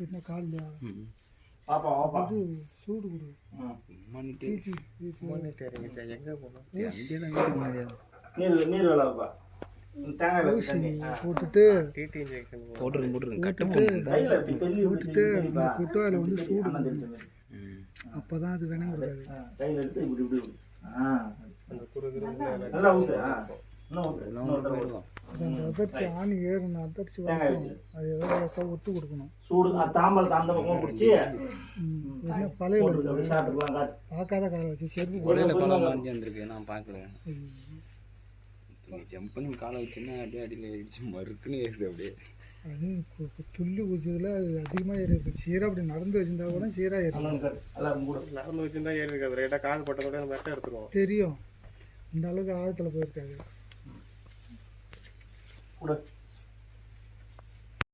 என்ன காலையா பாப்பா பாப்பா அது சூடு கொடு நீர் வேலைப்பா போட்டுட்டு போட்டுட்டு அந்த குட்டாயில் வந்து சூடு அப்போதான் அது வேணாம் வராது. கையில் எடுத்து இப்படி இப்படி நல்லா ஊற்று அந்த அதிர்ச்சி ஆணி ஏறணும் அதிர்ச்சி வரணும். அது எதாவது ஒத்து கொடுக்கணும். சூடு தாம்பல் அந்த பக்கம் பிடிச்சி என்ன பழையில பார்க்காத காலை வச்சு செருப்பு நான் பார்க்கல. ஜம்ப் பண்ணி காலை வச்சுன்னா அப்படியே அடியில் அடிச்சு மறுக்குன்னு ஏறுது அப்படியே. அது துள்ளி குதிச்சதுல அது அதிகமாக ஏறி இருக்கு. சீராக அப்படி நடந்து வச்சிருந்தா கூட சீராக ஏறி நடந்து வச்சிருந்தா ஏறி இருக்காது. ரைட்டாக கால் பட்டதோட மெட்டை எடுத்துருவோம். தெரியும். இந்த அளவுக்கு ஆழத்தில் போயிருக்காது. கூட